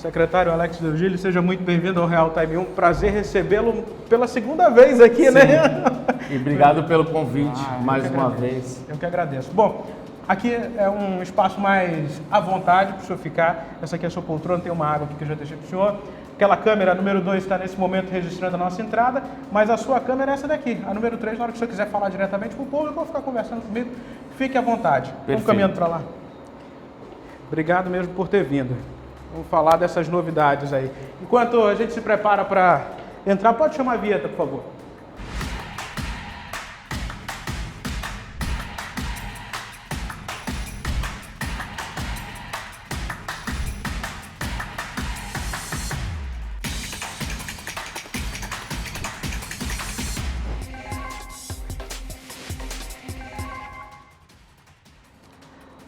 Secretário Alex Deogílio, seja muito bem-vindo ao Real Time 1. Prazer recebê-lo pela segunda vez aqui, né? E obrigado pelo convite mais uma vez. Eu que agradeço. Bom, aqui é um espaço mais à vontade para o senhor ficar. Essa aqui é a sua poltrona, tem uma água aqui que eu já deixei para o senhor. Aquela câmera número 2 está nesse momento registrando a nossa entrada, mas a sua câmera é essa daqui. A número 3, na hora que o senhor quiser falar diretamente com o público ou ficar conversando comigo, fique à vontade. Perfeito. Vamos caminhando para lá. Obrigado mesmo por ter vindo. Vamos falar dessas novidades aí. Enquanto a gente se prepara para entrar, pode chamar a vinheta, por favor.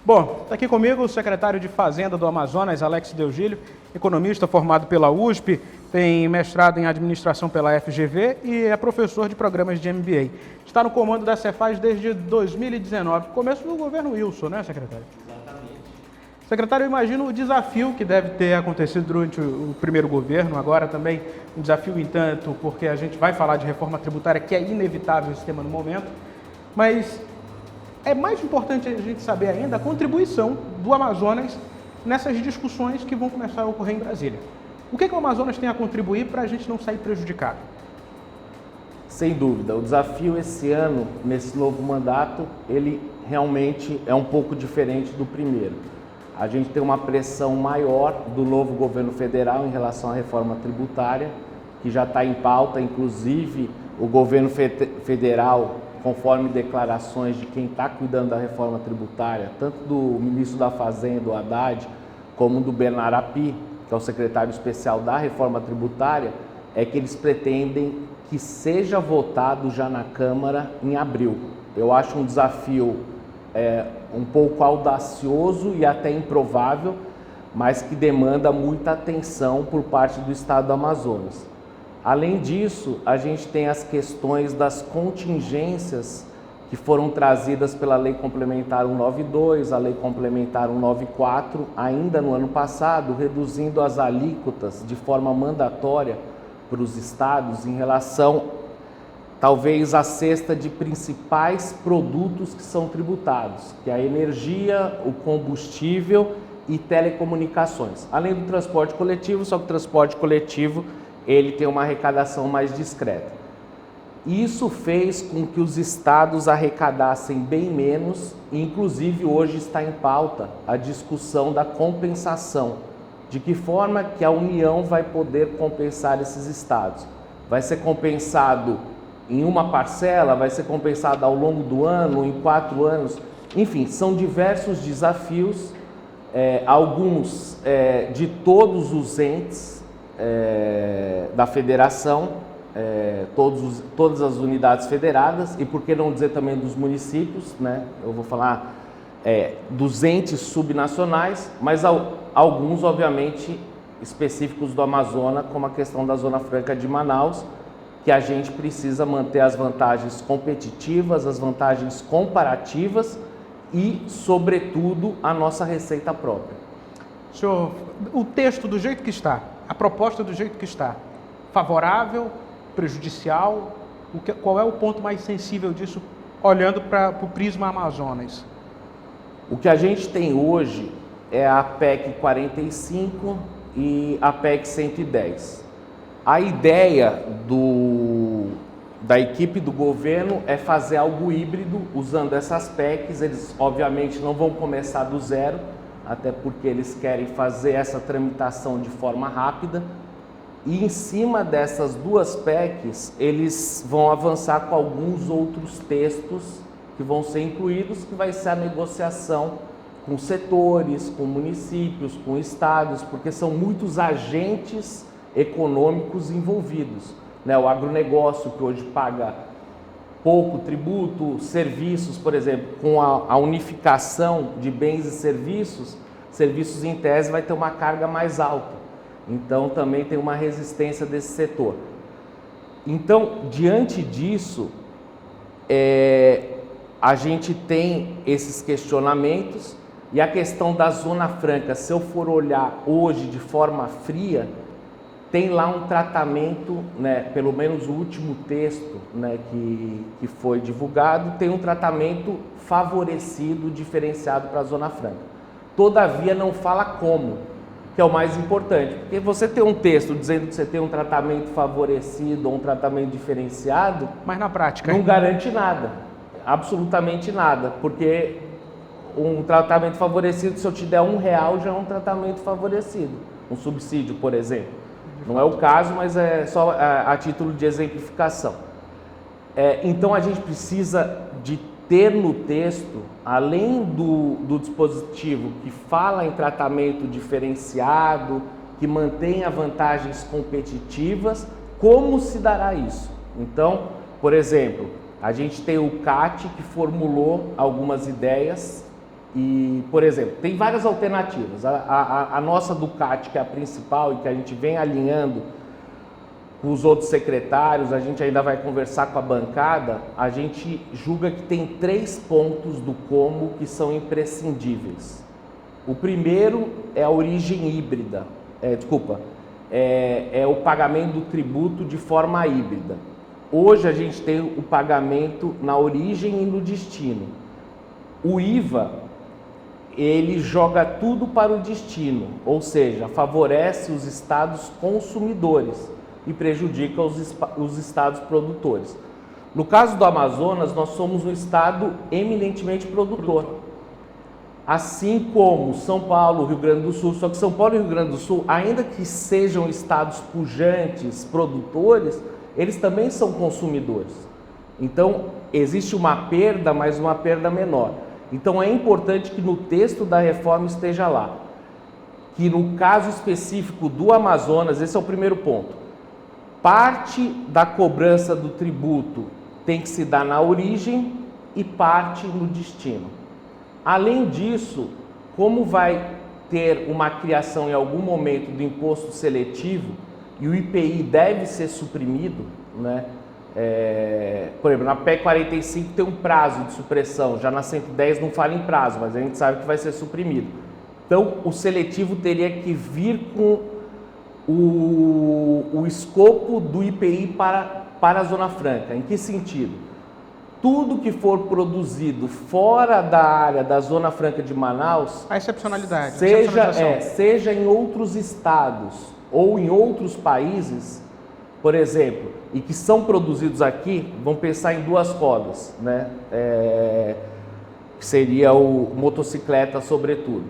Bom, está aqui comigo o secretário de Fazenda do Amazonas, Alex Deogílio, economista formado pela USP, tem mestrado em administração pela FGV e é professor de programas de MBA. Está no comando da Cefaz desde 2019, começo do governo Wilson, né, secretário? Exatamente. Secretário, eu imagino o desafio que deve ter acontecido durante o primeiro governo, agora também um desafio em tanto, porque a gente vai falar de reforma tributária, que é inevitável esse tema no momento, mas é mais importante a gente saber ainda a contribuição do Amazonas nessas discussões que vão começar a ocorrer em Brasília. O que o Amazonas tem a contribuir para a gente não sair prejudicado? Sem dúvida, o desafio esse ano, nesse novo mandato, ele realmente é um pouco diferente do primeiro. A gente tem uma pressão maior do novo governo federal em relação à reforma tributária, que já está em pauta, inclusive o governo federal, conforme declarações de quem está cuidando da reforma tributária, tanto do ministro da Fazenda, o Haddad, como do Bernardo Api, que é o secretário especial da reforma tributária, é que eles pretendem que seja votado já na Câmara em abril. Eu acho um desafio um pouco audacioso e até improvável, mas que demanda muita atenção por parte do Estado do Amazonas. Além disso, a gente tem as questões das contingências que foram trazidas pela Lei Complementar 192, a Lei Complementar 194, ainda no ano passado, reduzindo as alíquotas de forma mandatória para os estados em relação, talvez, à cesta de principais produtos que são tributados, que é a energia, o combustível e telecomunicações. Além do transporte coletivo, só que o transporte coletivo ele tem uma arrecadação mais discreta. Isso fez com que os estados arrecadassem bem menos e, inclusive, hoje está em pauta a discussão da compensação. De que forma que a União vai poder compensar esses estados? Vai ser compensado em uma parcela? Vai ser compensado ao longo do ano, em 4 anos? Enfim, são diversos desafios, alguns de todos os entes da federação, todas as unidades federadas e, por que não dizer também, dos municípios, né? Eu vou falar dos entes subnacionais, mas alguns, obviamente, específicos do Amazonas, como a questão da Zona Franca de Manaus, que a gente precisa manter as vantagens competitivas, as vantagens comparativas e, sobretudo, a nossa receita própria. Senhor, o texto do jeito que está, a proposta do jeito que está, favorável, prejudicial, qual é o ponto mais sensível disso, olhando para o prisma Amazonas? O que a gente tem hoje é a PEC 45 e a PEC 110. A ideia da equipe do governo é fazer algo híbrido usando essas PECs. Eles, obviamente, não vão começar do zero, até porque eles querem fazer essa tramitação de forma rápida. E em cima dessas duas PECs, eles vão avançar com alguns outros textos que vão ser incluídos, que vai ser a negociação com setores, com municípios, com estados, porque são muitos agentes econômicos envolvidos, né? O agronegócio, que hoje paga pouco tributo, serviços, por exemplo, com a unificação de bens e serviços em tese vai ter uma carga mais alta. Então também tem uma resistência desse setor. Então, diante disso, a gente tem esses questionamentos, E a questão da Zona Franca, se eu for olhar hoje de forma fria, tem lá um tratamento, né, pelo menos o último texto, né, que foi divulgado, tem um tratamento favorecido, diferenciado para a Zona Franca. Todavia não fala como, que é o mais importante, porque você tem um texto dizendo que você tem um tratamento favorecido ou um tratamento diferenciado, mas na prática não garante nada, absolutamente nada, porque um tratamento favorecido, se eu te der R$1, já é um tratamento favorecido, um subsídio, por exemplo. Não é o caso, mas é só a título de exemplificação. Então a gente precisa de ter no texto, além do dispositivo que fala em tratamento diferenciado, que mantenha vantagens competitivas, como se dará isso? Então, por exemplo, a gente tem o CAT que formulou algumas ideias e, por exemplo, tem várias alternativas. A nossa do CAT, que é a principal e que a gente vem alinhando com os outros secretários, a gente ainda vai conversar com a bancada, a gente julga que tem 3 pontos do como que são imprescindíveis. O primeiro é a origem híbrida, é o pagamento do tributo de forma híbrida. Hoje a gente tem o pagamento na origem e no destino. O IVA, ele joga tudo para o destino, ou seja, favorece os estados consumidores e prejudica os estados produtores. No caso do Amazonas, nós somos um estado eminentemente produtor. Assim como São Paulo, Rio Grande do Sul, só que São Paulo e Rio Grande do Sul, ainda que sejam estados pujantes, produtores, eles também são consumidores. Então, existe uma perda, mas uma perda menor. Então é importante que no texto da reforma esteja lá, que no caso específico do Amazonas, esse é o primeiro ponto, parte da cobrança do tributo tem que se dar na origem e parte no destino. Além disso, como vai ter uma criação em algum momento do imposto seletivo e o IPI deve ser suprimido, né? Por exemplo, na PEC 45 tem um prazo de supressão, já na 110 não fala em prazo, mas a gente sabe que vai ser suprimido. Então, o seletivo teria que vir com o escopo do IPI para a Zona Franca. Em que sentido? Tudo que for produzido fora da área da Zona Franca de Manaus, a excepcionalidade, seja em outros estados ou em outros países, por exemplo, e que são produzidos aqui, vamos pensar em 2 rodas, né? Que seria o motocicleta, sobretudo.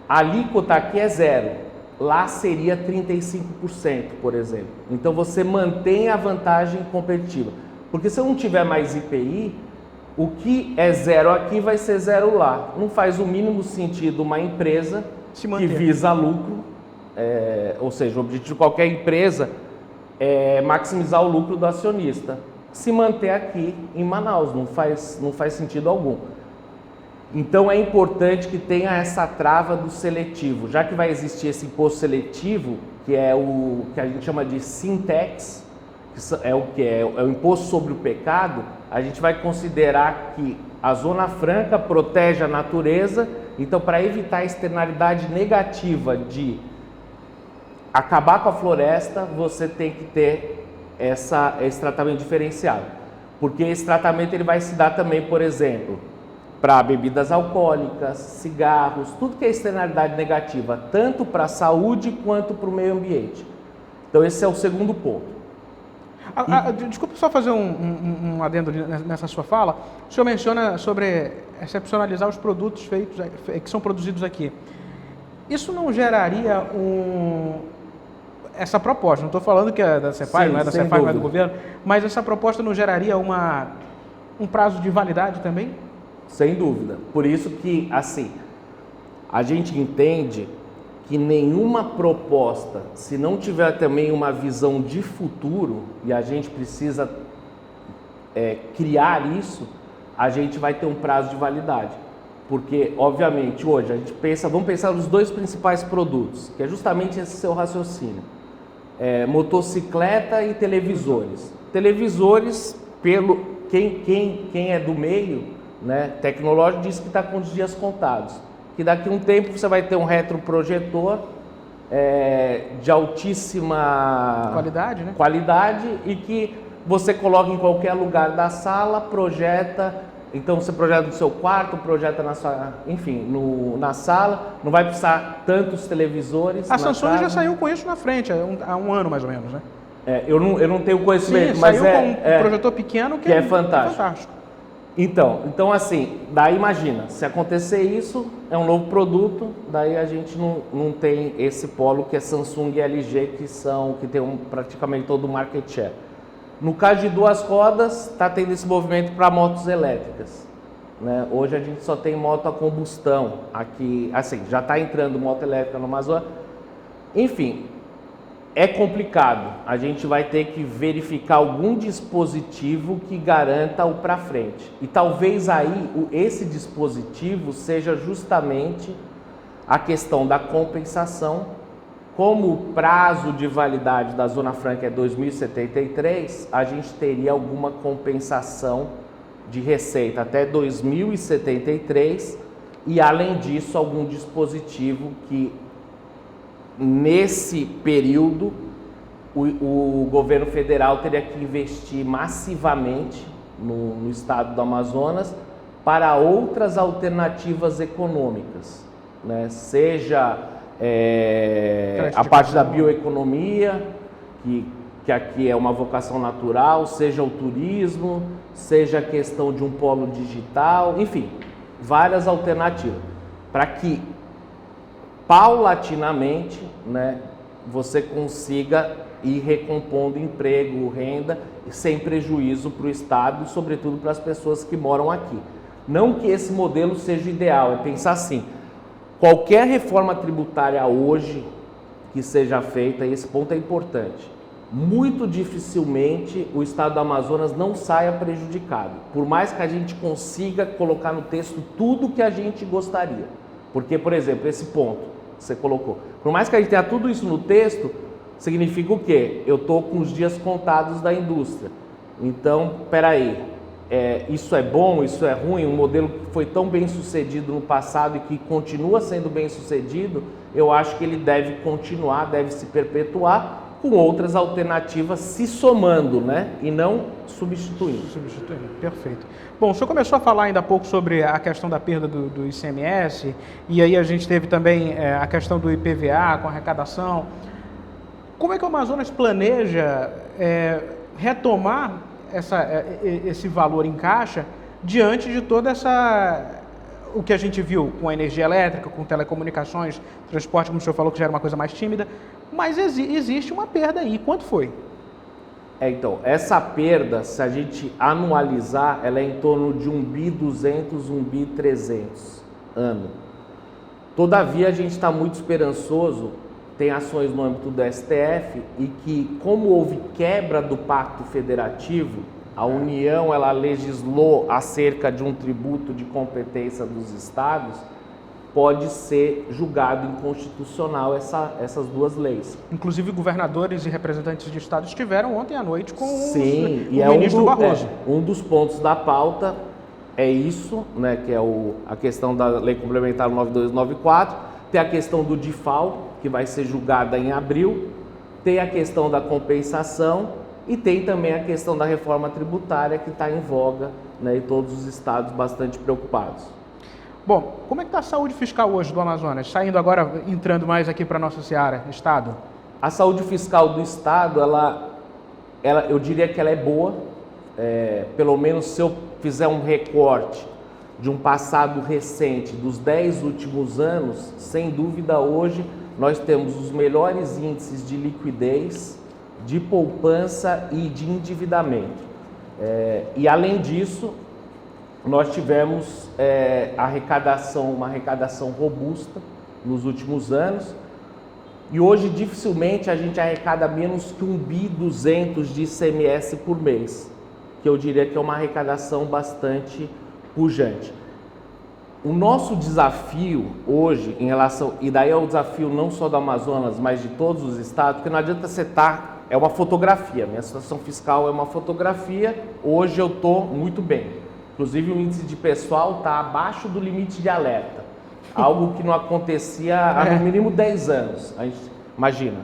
A alíquota aqui é 0, lá seria 35%, por exemplo. Então você mantém a vantagem competitiva. Porque se eu não tiver mais IPI, o que é 0 aqui vai ser 0 lá. Não faz o mínimo sentido uma empresa que visa lucro, ou seja, o objetivo de qualquer empresa é maximizar o lucro do acionista, se manter aqui em Manaus, não faz sentido algum. Então é importante que tenha essa trava do seletivo, já que vai existir esse imposto seletivo, que é o que a gente chama de Sintex, que é o imposto sobre o pecado, a gente vai considerar que a Zona Franca protege a natureza, então para evitar a externalidade negativa de acabar com a floresta, você tem que ter esse tratamento diferenciado. Porque esse tratamento ele vai se dar também, por exemplo, para bebidas alcoólicas, cigarros, tudo que é externalidade negativa, tanto para a saúde quanto para o meio ambiente. Então esse é o segundo ponto. Desculpa só fazer um adendo nessa sua fala. O senhor menciona sobre excepcionalizar os produtos que são produzidos aqui. Isso não geraria essa proposta, não estou falando que é da CEPAI, não é da CEPAI, não é do governo, mas essa proposta não geraria um prazo de validade também? Sem dúvida. Por isso que, assim, a gente entende que nenhuma proposta, se não tiver também uma visão de futuro, e a gente precisa criar isso, a gente vai ter um prazo de validade. Porque, obviamente, hoje a gente vamos pensar nos 2 principais produtos, que é justamente esse seu raciocínio. Motocicleta e televisores. Televisores, quem é do meio, né, tecnológico, diz que está com os dias contados. que daqui a um tempo você vai ter um retroprojetor de altíssima Qualidade, né? qualidade e que você coloca em qualquer lugar da sala, projeta. Então você projeta no seu quarto, projeta na sua, enfim, na sala. Não vai precisar tantos televisores. A Samsung já saiu com isso na frente, há um ano mais ou menos, né? Eu não tenho conhecimento, Sim, mas saiu com um projetor pequeno que é fantástico. Então assim, daí imagina, se acontecer isso, é um novo produto, daí a gente não tem esse polo que é Samsung e LG, que tem praticamente todo o market share. No caso de duas rodas, está tendo esse movimento para motos elétricas, né? Hoje a gente só tem moto a combustão aqui, assim, já está entrando moto elétrica no Amazonas. Enfim, é complicado. A gente vai ter que verificar algum dispositivo que garanta o para frente. E talvez aí esse dispositivo seja justamente a questão da compensação. Como o prazo de validade da Zona Franca é 2073, a gente teria alguma compensação de receita até 2073 e, além disso, algum dispositivo que, nesse período, o governo federal teria que investir massivamente no estado do Amazonas para outras alternativas econômicas, né? Seja a parte da bioeconomia, que aqui é uma vocação natural, seja o turismo, seja a questão de um polo digital, enfim, várias alternativas, para que paulatinamente, né, você consiga ir recompondo emprego, renda, sem prejuízo para o Estado e, sobretudo, para as pessoas que moram aqui. Não que esse modelo seja ideal, é pensar assim, qualquer reforma tributária hoje que seja feita, e esse ponto é importante, muito dificilmente o Estado do Amazonas não saia prejudicado, por mais que a gente consiga colocar no texto tudo que a gente gostaria. Porque, por exemplo, esse ponto que você colocou, por mais que a gente tenha tudo isso no texto, significa o quê? Eu estou com os dias contados da indústria. Então, peraí, isso é bom, isso é ruim? Um modelo que foi tão bem sucedido no passado e que continua sendo bem sucedido, eu acho que ele deve continuar, deve se perpetuar, com outras alternativas se somando, né? E não substituindo. Substituindo, perfeito. Bom, o senhor começou a falar ainda há pouco sobre a questão da perda do ICMS, e aí a gente teve também a questão do IPVA com arrecadação. Como é que o Amazonas planeja retomar esse valor em caixa diante de toda o que a gente viu com a energia elétrica, com telecomunicações, transporte, como o senhor falou, que já era uma coisa mais tímida, mas existe uma perda aí. Quanto foi? Então, essa perda, se a gente anualizar, ela é em torno de 1.200, 1.300 ano. Todavia, a gente está muito esperançoso, tem ações no âmbito do STF, e que, como houve quebra do pacto federativo, a União ela legislou acerca de um tributo de competência dos estados, pode ser julgado inconstitucional essas duas leis. Inclusive, governadores e representantes de estados estiveram ontem à noite com o ministro Barroso. Um dos pontos da pauta é isso, né, que é a questão da Lei Complementar 9294, tem a questão do DIFAL, que vai ser julgada em abril, tem a questão da compensação e tem também a questão da reforma tributária que está em voga, né, e todos os estados bastante preocupados. Bom, como é que está a saúde fiscal hoje do Amazonas? Saindo agora, entrando mais aqui para a nossa seara, Estado. A saúde fiscal do Estado, eu diria que ela é boa, pelo menos se eu fizer um recorte de um passado recente, dos 10 últimos anos, sem dúvida hoje nós temos os melhores índices de liquidez, de poupança e de endividamento. E além disso, nós tivemos uma arrecadação robusta nos últimos anos e hoje dificilmente a gente arrecada menos que 1.200 bi de ICMS por mês, que eu diria que é uma arrecadação bastante pujante. O nosso desafio hoje em relação, e daí é o desafio não só do Amazonas, mas de todos os estados, porque não adianta você é uma fotografia, minha situação fiscal é uma fotografia, hoje eu estou muito bem. Inclusive o índice de pessoal está abaixo do limite de alerta. Algo que não acontecia há no mínimo 10 anos. A gente, imagina,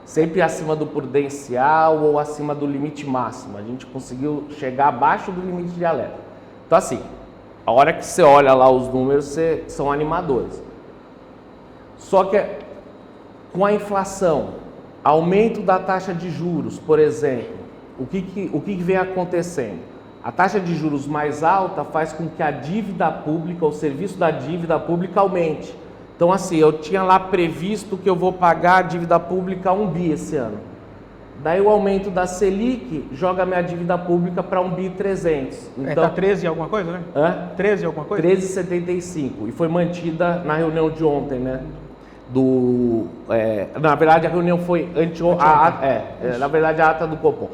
sempre acima do prudencial ou acima do limite máximo. A gente conseguiu chegar abaixo do limite de alerta. Então assim, a hora que você olha lá os números, são animadores. Só que com a inflação, aumento da taxa de juros, por exemplo, o que vem acontecendo? A taxa de juros mais alta faz com que a dívida pública, o serviço da dívida pública aumente. Então assim, eu tinha lá previsto que eu vou pagar a dívida pública 1 bi esse ano. Daí o aumento da Selic joga minha dívida pública para 1 bi 300. Então, tá 13 alguma coisa, né? 13 alguma coisa? 13,75. E foi mantida na reunião de ontem, né? Na verdade a reunião foi na verdade a ata do Copom.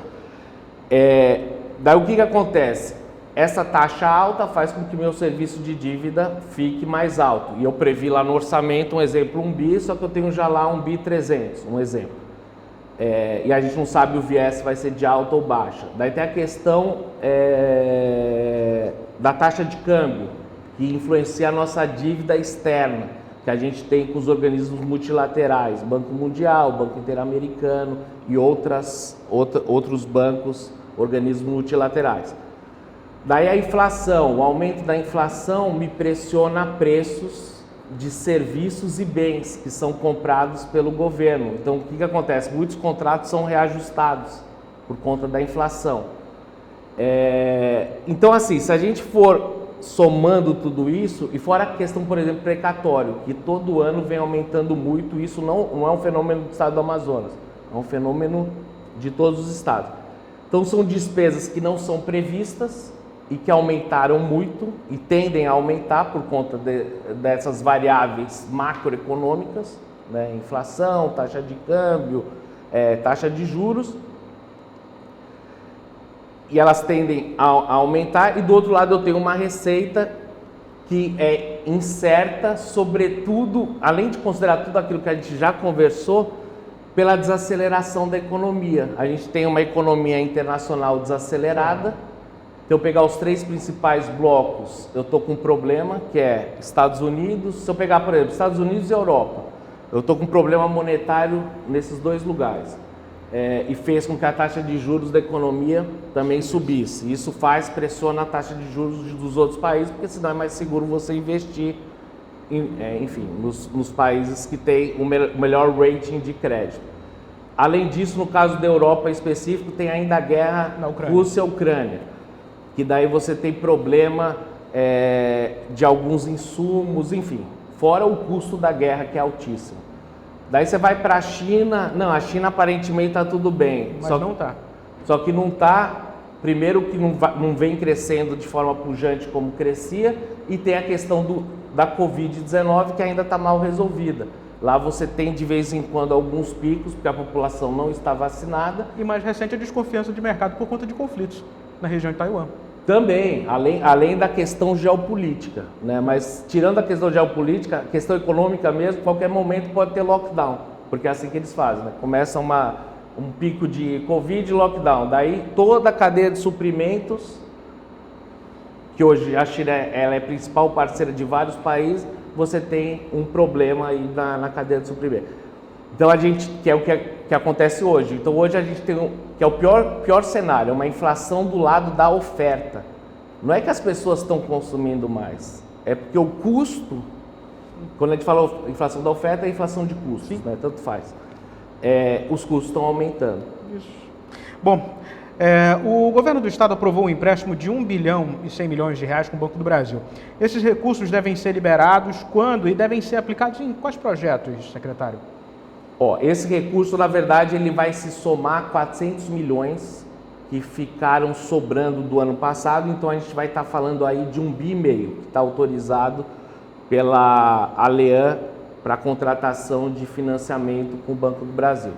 Daí o que acontece? Essa taxa alta faz com que meu serviço de dívida fique mais alto. E eu previ lá no orçamento, um exemplo, 1 bi, só que eu tenho já lá 1 bi 300, um exemplo. E a gente não sabe o viés se vai ser de alta ou baixa. Daí tem a questão da taxa de câmbio, que influencia a nossa dívida externa, que a gente tem com os organismos multilaterais, Banco Mundial, Banco Interamericano e outros bancos, organismos multilaterais. Daí a inflação, o aumento da inflação me pressiona preços de serviços e bens que são comprados pelo governo. Então o que acontece? Muitos contratos são reajustados por conta da inflação. Então assim, se a gente for somando tudo isso, e fora a questão, por exemplo, precatório, que todo ano vem aumentando muito, isso não é um fenômeno do estado do Amazonas, é um fenômeno de todos os estados. Então são despesas que não são previstas e que aumentaram muito e tendem a aumentar por conta dessas variáveis macroeconômicas, né? Inflação, taxa de câmbio, taxa de juros, e elas tendem a aumentar. E do outro lado eu tenho uma receita que é incerta, sobretudo, além de considerar tudo aquilo que a gente já conversou, pela desaceleração da economia. A gente tem uma economia internacional desacelerada. Se eu pegar os 3 principais blocos, eu estou com um problema, que é Estados Unidos. Se eu pegar, por exemplo, Estados Unidos e Europa, eu estou com um problema monetário nesses 2 lugares. E fez com que a taxa de juros da economia também subisse. Isso pressiona a taxa de juros dos outros países, porque senão é mais seguro você investir nos países que têm o melhor rating de crédito. Além disso, no caso da Europa em específico, tem ainda a guerra Rússia-Ucrânia, que daí você tem problema de alguns insumos, enfim, fora o custo da guerra, que é altíssimo. Daí você vai para a China, a China aparentemente está tudo bem. Mas não está. Só que não está, primeiro que não vem crescendo de forma pujante como crescia, e tem a questão da Covid-19 que ainda está mal resolvida. Lá você tem de vez em quando alguns picos, porque a população não está vacinada. E mais recente a desconfiança de mercado por conta de conflitos na região de Taiwan. Também, além da questão geopolítica, né? Mas tirando a questão geopolítica, a questão econômica mesmo, qualquer momento pode ter lockdown, porque é assim que eles fazem, né? Começa um pico de Covid e lockdown, daí toda a cadeia de suprimentos, que hoje a China ela é a principal parceira de vários países, você tem um problema aí na cadeia de suprimentos. Então a gente, que é o que acontece hoje, então hoje a gente tem que é o pior cenário, uma inflação do lado da oferta. Não é que as pessoas estão consumindo mais, é porque o custo, quando a gente fala inflação da oferta, é inflação de custos, né? Tanto faz. Os custos estão aumentando. Isso. Bom, o governo do estado aprovou um empréstimo de 1 bilhão e 100 milhões de reais com o Banco do Brasil. Esses recursos devem ser liberados quando e devem ser aplicados em quais projetos, secretário? Esse recurso, na verdade, ele vai se somar a 400 milhões que ficaram sobrando do ano passado, então a gente vai estar falando aí de 1,5 bi, que está autorizado pela ALEAN para contratação de financiamento com o Banco do Brasil.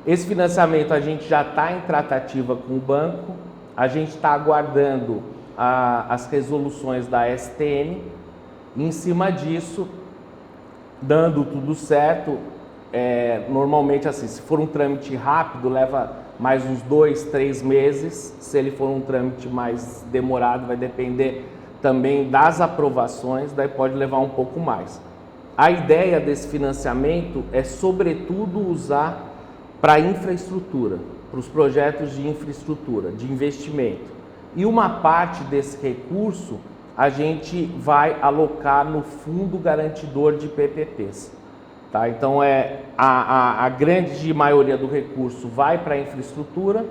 Esse financiamento a gente já está em tratativa com o banco, a gente está aguardando as resoluções da STN, e em cima disso, dando tudo certo, normalmente assim, se for um trâmite rápido, leva mais uns 2, 3 meses. Se ele for um trâmite mais demorado, vai depender também das aprovações, daí pode levar um pouco mais. A ideia desse financiamento é, sobretudo, usar para infraestrutura, para os projetos de infraestrutura, de investimento. E uma parte desse recurso a gente vai alocar no Fundo Garantidor de PPPs. Tá? Então, a grande maioria do recurso vai para a infraestrutura,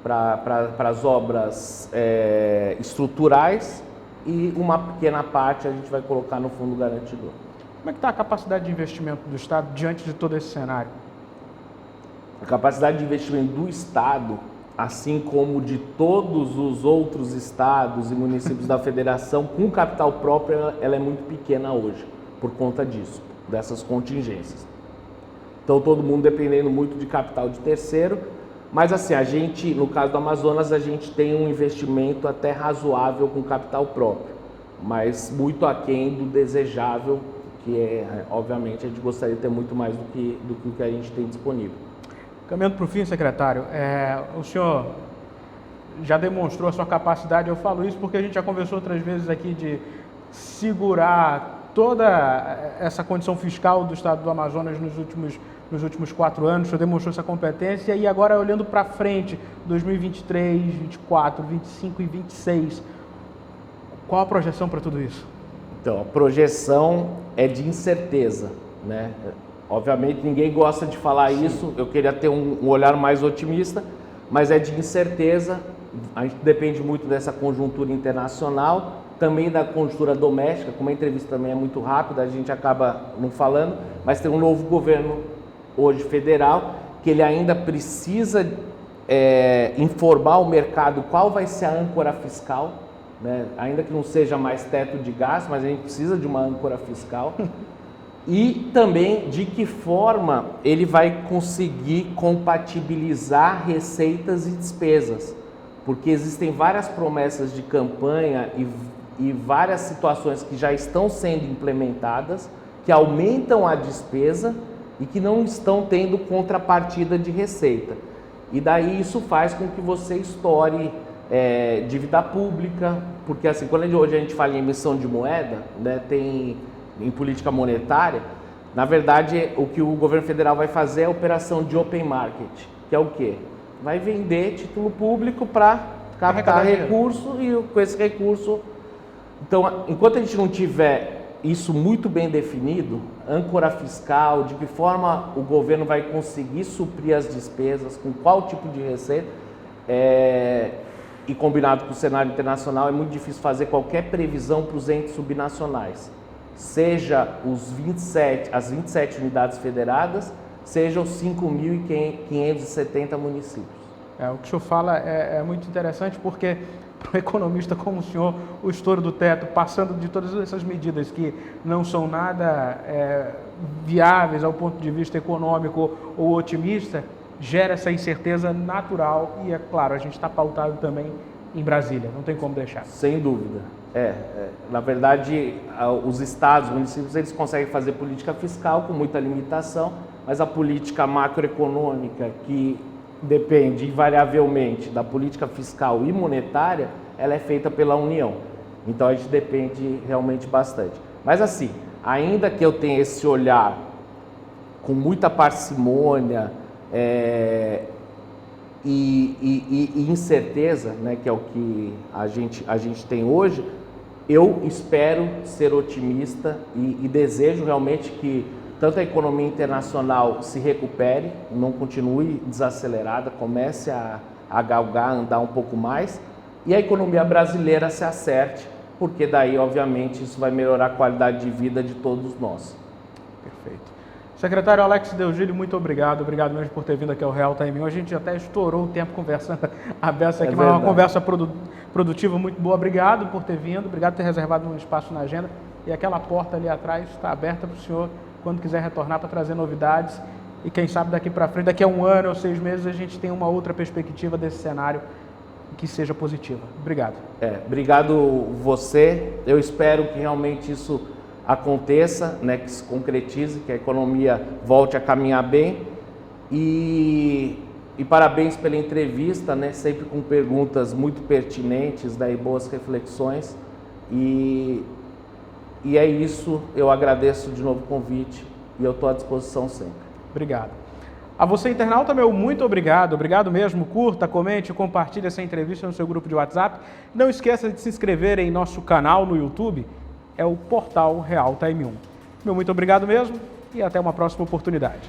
para as obras estruturais, e uma pequena parte a gente vai colocar no Fundo Garantidor. Como é que está a capacidade de investimento do Estado diante de todo esse cenário? A capacidade de investimento do Estado, assim como de todos os outros estados e municípios da federação, com capital próprio, ela é muito pequena hoje, por conta disso, dessas contingências. Então, todo mundo dependendo muito de capital de terceiro, mas assim, a gente, no caso do Amazonas, a gente tem um investimento até razoável com capital próprio, mas muito aquém do desejável, que obviamente, a gente gostaria de ter muito mais do que o que a gente tem disponível. Caminhando para o fim, secretário, o senhor já demonstrou a sua capacidade, eu falo isso porque a gente já conversou outras vezes aqui de segurar toda essa condição fiscal do estado do Amazonas nos últimos 4 anos, o senhor demonstrou essa competência, e agora olhando para frente, 2023, 2024, 2025 e 2026, qual a projeção para tudo isso? Então, a projeção é de incerteza, né? Obviamente ninguém gosta de falar isso, eu queria ter um olhar mais otimista, mas é de incerteza, a gente depende muito dessa conjuntura internacional, também da conjuntura doméstica, como a entrevista também é muito rápida, a gente acaba não falando, mas tem um novo governo hoje federal, que ele ainda precisa informar o mercado qual vai ser a âncora fiscal, né? Ainda que não seja mais teto de gasto, mas a gente precisa de uma âncora fiscal. E também de que forma ele vai conseguir compatibilizar receitas e despesas, porque existem várias promessas de campanha e várias situações que já estão sendo implementadas, que aumentam a despesa e que não estão tendo contrapartida de receita. E daí isso faz com que você estoure dívida pública, porque assim, quando hoje a gente fala em emissão de moeda, né, tem... em política monetária, na verdade, o que o governo federal vai fazer é a operação de open market, que é o quê? Vai vender título público para captar recurso e com esse recurso... Então, enquanto a gente não tiver isso muito bem definido, âncora fiscal, de que forma o governo vai conseguir suprir as despesas, com qual tipo de receita, e combinado com o cenário internacional, é muito difícil fazer qualquer previsão para os entes subnacionais. Seja as 27 unidades federadas, seja os 5.570 municípios. O que o senhor fala é muito interessante, porque para um economista como o senhor, o estouro do teto, passando de todas essas medidas que não são nada viáveis ao ponto de vista econômico ou otimista, gera essa incerteza natural e, é claro, a gente está pautado também em Brasília, não tem como deixar. Sem dúvida. Na verdade, os estados, os municípios, eles conseguem fazer política fiscal com muita limitação, mas a política macroeconômica, que depende invariavelmente da política fiscal e monetária, ela é feita pela União. Então a gente depende realmente bastante. Mas assim, ainda que eu tenha esse olhar com muita parcimônia e incerteza, né, que é o que a gente tem hoje, eu espero ser otimista e desejo realmente que tanto a economia internacional se recupere, não continue desacelerada, comece a galgar, andar um pouco mais, e a economia brasileira se acerte, porque daí, obviamente, isso vai melhorar a qualidade de vida de todos nós. Perfeito. Secretário Alex Deogílio, muito obrigado. Obrigado mesmo por ter vindo aqui ao Real Time. Hoje a gente até estourou o tempo conversando aberto aqui, mas uma conversa produtiva muito boa. Obrigado por ter vindo, obrigado por ter reservado um espaço na agenda. E aquela porta ali atrás está aberta para o senhor, quando quiser retornar, para trazer novidades. E quem sabe daqui para frente, daqui a 1 ano ou 6 meses, a gente tem uma outra perspectiva desse cenário que seja positiva. Obrigado. Obrigado você. Eu espero que realmente isso aconteça, né, que se concretize, que a economia volte a caminhar bem. E parabéns pela entrevista, né, sempre com perguntas muito pertinentes, daí boas reflexões. E é isso, eu agradeço de novo o convite e eu estou à disposição sempre. Obrigado. A você, internauta, meu muito obrigado. Obrigado mesmo. Curta, comente, compartilhe essa entrevista no seu grupo de WhatsApp. Não esqueça de se inscrever em nosso canal no YouTube. É o Portal Real Time 1. Meu muito obrigado mesmo e até uma próxima oportunidade.